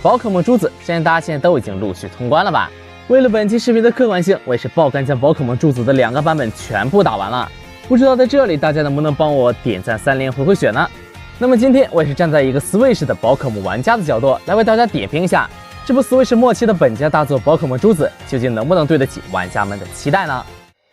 宝可梦珠子，相信大家现在都已经陆续通关了吧？为了本期视频的客观性，我也是爆肝将宝可梦珠子的2个版本全部打完了。不知道在这里大家能不能帮我点赞3连回血呢？那么今天我也是站在一个 Switch 的宝可梦玩家的角度来为大家点评一下，这部 Switch 末期的本家大作宝可梦珠子究竟能不能对得起玩家们的期待呢？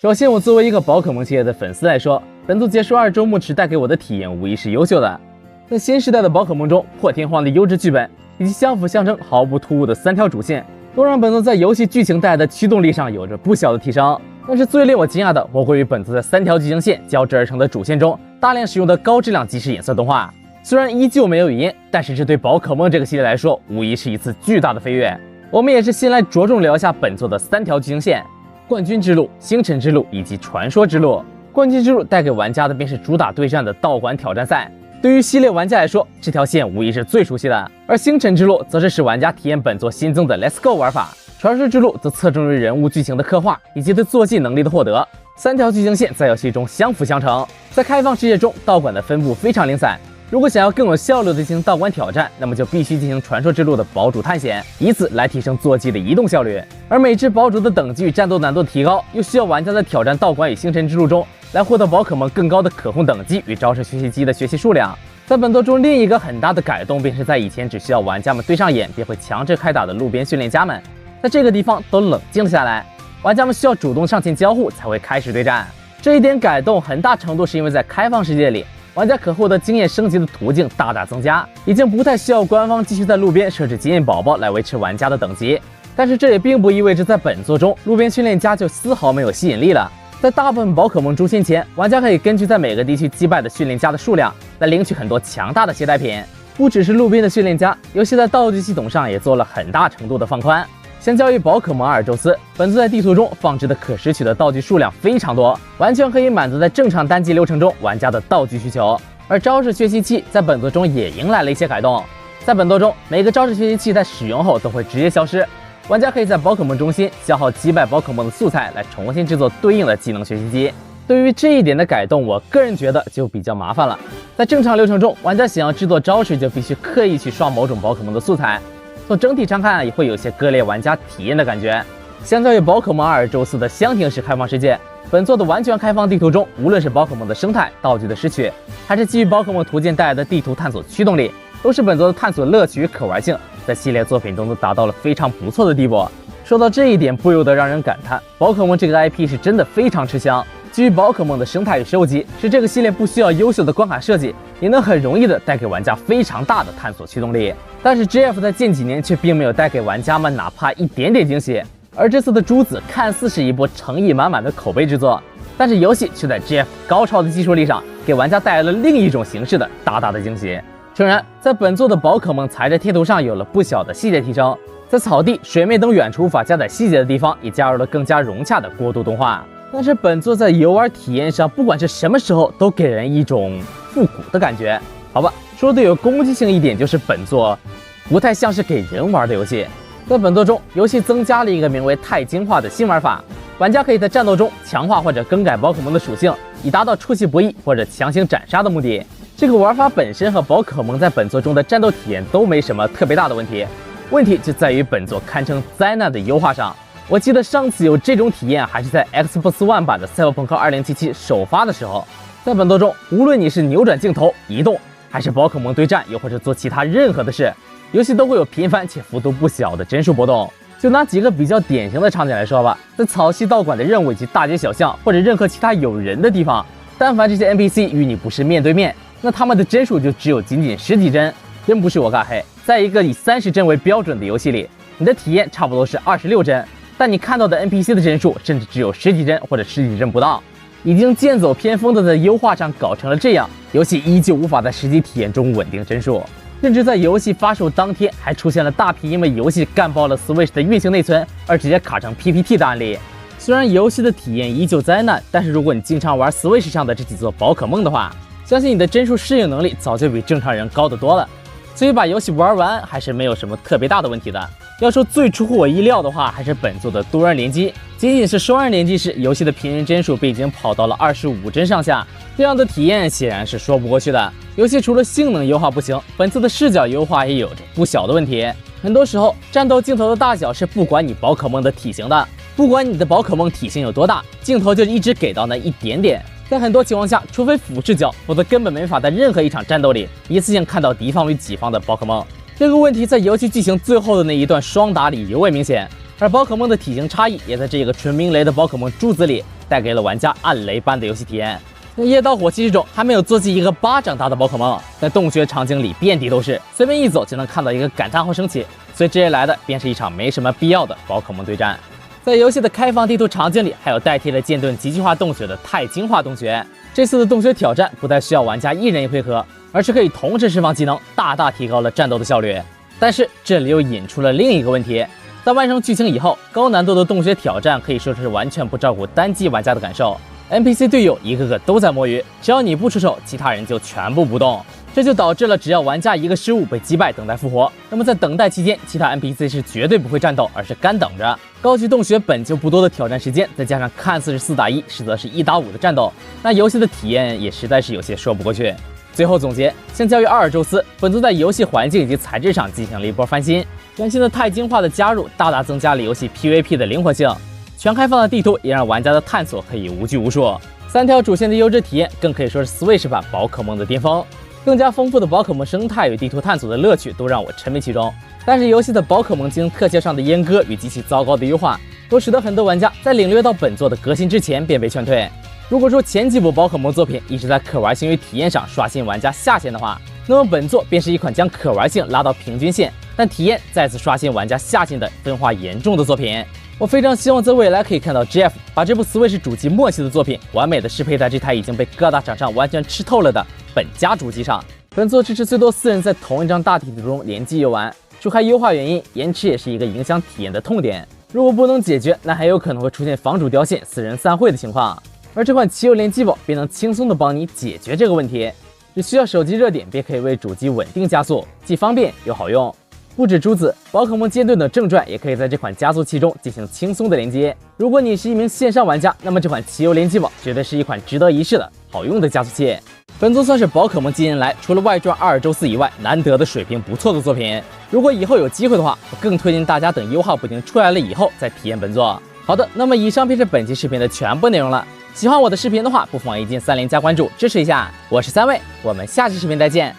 首先，我作为一个宝可梦系列的粉丝来说，本作结束2周末时带给我的体验无疑是优秀的。在新时代的宝可梦中，破天荒的优质剧本以及相辅相成、毫不突兀的3条主线，都让本作在游戏剧情带来的驱动力上有着不小的提升。但是最令我惊讶的，莫过于本作在3条剧情线交织而成的主线中，大量使用的高质量即时演算动画。虽然依旧没有语音，但是这对宝可梦这个系列来说，无疑是一次巨大的飞跃。我们也是先来着重聊一下本作的3条剧情线：冠军之路、星辰之路以及传说之路。冠军之路带给玩家的便是主打对战的道馆挑战赛。对于系列玩家来说，这条线无疑是最熟悉的，而星辰之路则是使玩家体验本作新增的 Let's Go 玩法，传说之路则侧重于人物剧情的刻画以及对坐骑能力的获得。3条剧情线在游戏中相辅相成，在开放世界中，道馆的分布非常零散。如果想要更有效率的进行道馆挑战，那么就必须进行传说之路的堡主探险，以此来提升坐骑的移动效率。而每只堡主的等级与战斗难度的提高，又需要玩家在挑战道馆与星辰之路中来获得宝可梦更高的可控等级与招式学习机的学习数量。在本作中，另一个很大的改动便是在以前只需要玩家们对上眼便会强制开打的路边训练家们，在这个地方都冷静了下来，玩家们需要主动上前交互才会开始对战。这一点改动很大程度是因为在开放世界里，玩家可获得经验升级的途径大大增加，已经不太需要官方继续在路边设置经验宝宝来维持玩家的等级。但是这也并不意味着在本作中路边训练家就丝毫没有吸引力了。在大部分宝可梦出现前，玩家可以根据在每个地区击败的训练家的数量来领取很多强大的携带品。不只是路边的训练家，游戏在道具系统上也做了很大程度的放宽。相较于宝可梦阿尔宙斯，本作在地图中放置的可拾取的道具数量非常多，完全可以满足在正常单机流程中玩家的道具需求。而招式学习器在本作中也迎来了一些改动。在本作中，每个招式学习器在使用后都会直接消失，玩家可以在宝可梦中心消耗击败宝可梦的素材来重新制作对应的技能学习机。对于这一点的改动，我个人觉得就比较麻烦了。在正常流程中，玩家想要制作招式就必须刻意去刷某种宝可梦的素材，从整体上看也会有些割裂玩家体验的感觉。相较于宝可梦阿尔宙斯的箱庭式开放世界，本作的完全开放地图中，无论是宝可梦的生态、道具的拾取，还是基于宝可梦图鉴带来的地图探索驱动力，都是本作的探索乐趣与可玩性在系列作品中都达到了非常不错的地步。说到这一点，不由得让人感叹，宝可梦这个 IP 是真的非常吃香。基于宝可梦的生态与收集，使这个系列不需要优秀的关卡设计，也能很容易的带给玩家非常大的探索驱动力。但是 GF 在近几年却并没有带给玩家们哪怕一点点惊喜。而这次的珠子看似是一部诚意满满的口碑之作，但是游戏却在 GF 高超的技术力上给玩家带来了另一种形式的大大的惊喜。诚然，在本作的宝可梦材质贴图上有了不小的细节提升，在草地、水面等远处无法加载细节的地方也加入了更加融洽的过渡动画。但是本作在游玩体验上，不管是什么时候都给人一种复古的感觉。好吧，说的有攻击性一点，就是本作不太像是给人玩的游戏。在本作中，游戏增加了一个名为钛金化的新玩法，玩家可以在战斗中强化或者更改宝可梦的属性，以达到出其不意或者强行斩杀的目的。这个玩法本身和宝可梦在本作中的战斗体验都没什么特别大的问题，问题就在于本作堪称灾难的优化上。我记得上次有这种体验还是在 Xbox One 版的赛博朋克2077首发的时候。在本作中，无论你是扭转镜头、移动，还是宝可梦对战，又或者做其他任何的事，游戏都会有频繁且幅度不小的帧数波动。就拿几个比较典型的场景来说吧，在草系道馆的任务以及大街小巷，或者任何其他有人的地方，但凡这些 NPC 与你不是面对面，那他们的帧数就只有仅仅10几帧。真不是我尬黑，在一个以30帧为标准的游戏里，你的体验差不多是26帧，但你看到的 NPC 的帧数甚至只有10几帧或者10几帧不到。已经剑走偏锋的在优化上搞成了这样，游戏依旧无法在实际体验中稳定帧数，甚至在游戏发售当天还出现了大批因为游戏干爆了 Switch 的运行内存而直接卡成 PPT 的案例。虽然游戏的体验依旧灾难，但是如果你经常玩 Switch 上的这几座宝可梦的话，相信你的帧数适应能力早就比正常人高得多了，所以把游戏玩完还是没有什么特别大的问题的。要说最出乎我意料的话，还是本作的多人联机。仅仅是双人联机时，游戏的平均帧数便已经跑到了25帧上下，这样的体验显然是说不过去的。游戏除了性能优化不行，本次的视角优化也有着不小的问题。很多时候，战斗镜头的大小是不管你宝可梦的体型的，不管你的宝可梦体型有多大，镜头就一直给到那一点点。在很多情况下，除非俯视角，否则根本没法在任何一场战斗里一次性看到敌方与己方的宝可梦。这个问题在游戏剧情最后的那一段双打里尤为明显，而宝可梦的体型差异也在这个纯鸣雷的宝可梦柱子里带给了玩家暗雷般的游戏体验。在夜盗火骑士中还没有做起一个巴掌大的宝可梦，在洞穴场景里遍地都是，随便一走就能看到一个感叹号升起，随之而来的便是一场没什么必要的宝可梦对战。在游戏的开放地图场景里，还有代替了剑盾极具化洞穴的钛金化洞穴。这次的洞穴挑战不再需要玩家一人一回合，而是可以同时释放技能，大大提高了战斗的效率。但是这里又引出了另一个问题，在完成剧情以后，高难度的洞穴挑战可以说是完全不照顾单机玩家的感受。NPC 队友一个个都在摸鱼，只要你不出手，其他人就全部不动。这就导致了只要玩家一个失误被击败，等待复活，那么在等待期间，其他 NPC 是绝对不会战斗，而是干等着。高级洞穴本就不多的挑战时间，再加上看似是4打1，实则是1打5的战斗，那游戏的体验也实在是有些说不过去。最后总结，相较于阿尔宙斯，本作在游戏环境以及材质上进行了一波翻新，全新的钛金化的加入大大增加了游戏 PVP 的灵活性。全开放的地图也让玩家的探索可以无拘无束，3条主线的优质体验更可以说是 Switch 版宝可梦的巅峰。更加丰富的宝可梦生态与地图探索的乐趣都让我沉迷其中，但是游戏的宝可梦经特效上的阉割与极其糟糕的优化，都使得很多玩家在领略到本作的革新之前便被劝退。如果说前几部宝可梦作品一直在可玩性与体验上刷新玩家下限的话，那么本作便是一款将可玩性拉到平均线，但体验再次刷新玩家下限的分化严重的作品。我非常希望在未来可以看到 Jeff 把这部 Switch 主机末期的作品完美的适配在这台已经被各大厂商完全吃透了的本家主机上。本作支持最多4人在同一张大地图中联机游玩，除开优化原因，延迟也是一个影响体验的痛点。如果不能解决，那还有可能会出现房主掉线、4人散会的情况。而这款奇游联机宝便能轻松的帮你解决这个问题，只需要手机热点便可以为主机稳定加速，既方便又好用。不止如此，宝可梦剑盾的正传也可以在这款加速器中进行轻松的连接。如果你是一名线上玩家，那么这款奇游联机宝绝对是一款值得一试的好用的加速器。本作算是宝可梦近年来除了外传阿尔宙斯以外难得的水平不错的作品。如果以后有机会的话，我更推荐大家等优化补丁出来了以后再体验本作。好的，那么以上便是本期视频的全部内容了。喜欢我的视频的话，不妨一键3连加关注支持一下。我是3位，我们下期视频再见，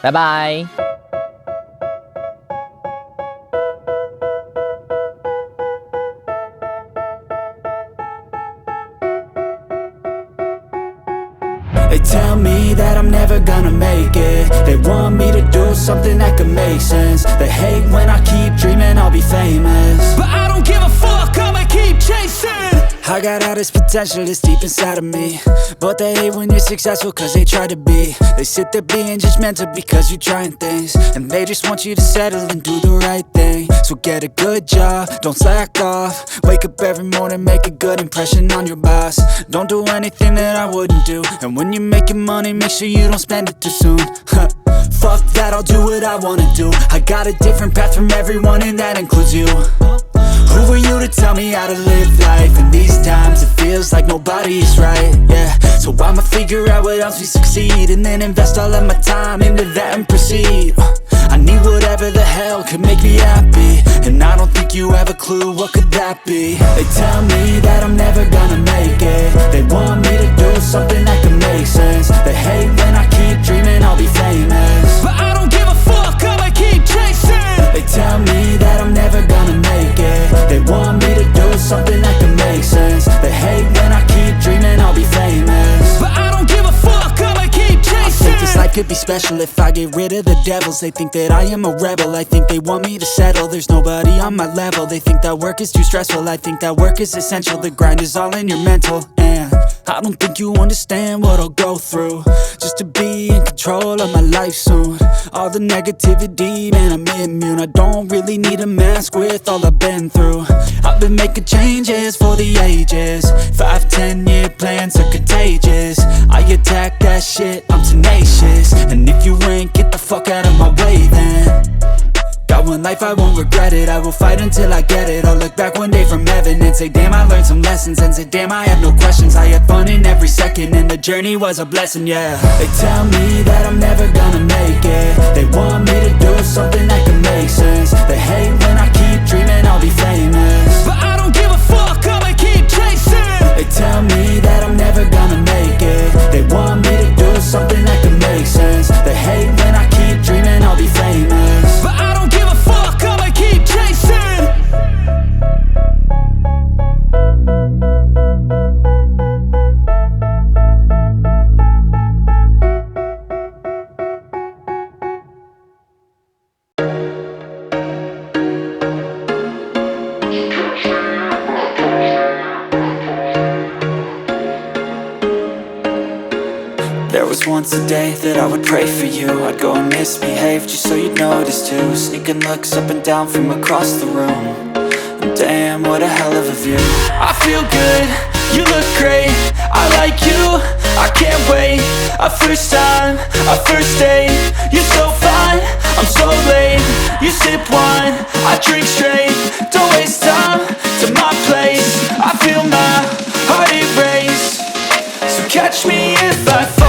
拜拜。They tell me that I'm never gonna make it. They want me to do something that could make sense. They hate when I keep dreaming I'll be famous, but I don't give a fuck, I'ma keep chasing. I got all this potential that's deep inside of me, but they hate when you're successful cause they try to be. They sit there being judgmental because you're trying things, and they just want you to settle and do the right thing. So get a good job, don't slack off. Wake up every morning, make a good impression on your boss. Don't do anything that I wouldn't do, and when you're making money, make sure you don't spend it too soon. Fuck that, I'll do what I wanna do. I got a different path from everyone, and that includes you. Who are you to tell me how to live life? In these times it feels like nobody is right, yeah. So I'ma figure out what else we succeed, and then invest all of my time into that and proceed. I need whatever the hell could make me happy, and I don't think you have a clue what could that be. They tell me that I'm never gonna make it. They want me to do something that could make sense. They hate when I keep dreaming I'll be famous, but I don't give a fuck, I'ma keep chasing. They tell me that I'm never gonna make it. They want me to do something that could make sense. They hate when I keep dreaming I'll be famous, but I don't give a fuck, I'ma keep chasing. I think this life could be special if I get rid of the devils. They think that I am a rebel, I think they want me to settle. There's nobody on my level, they think that work is too stressful. I think that work is essential, the grind is all in your mental. And I don't think you understand what I'll go through just to be in control of my life soon. All the negativity, man, I'm immune. I don't really need a mask with all I've been through. I've been making changes for the ages. 5-10 year plans are contagious. I attack that shit, I'm tenacious. And if you ain't, get the fuck out of my way then. Got one life, I won't regret it. I will fight until I get it. I'll look back one day from heaven and say, damn, I learned some lessons. And say, damn, I had no questions. I had fun in every second, and the journey was a blessing, yeah. They tell me that I'm never gonna make it. They want me to do something that can make sense. They hate when I keep dreaming I'll be famous, but I don't give a fuck, I'ma keep chasing. They tell me that I'm never gonna make it. They want me to do something that can make sense. They hate when I keep dreaming I'll be famous, but I don't give a fuck, I'ma keep chasing. There was once a day that I would pray for you. I'd go and misbehave just so you'd notice too. Sneaking looks up and down from across the room. And damn, what a hell of a view. I feel good, you look great, I like you, I can't wait. A first time, a first date. You're so fine, I'm so late. You sip wine, I drink straight. Don't waste time to my place. I feel my heart erase. So catch me if I fall.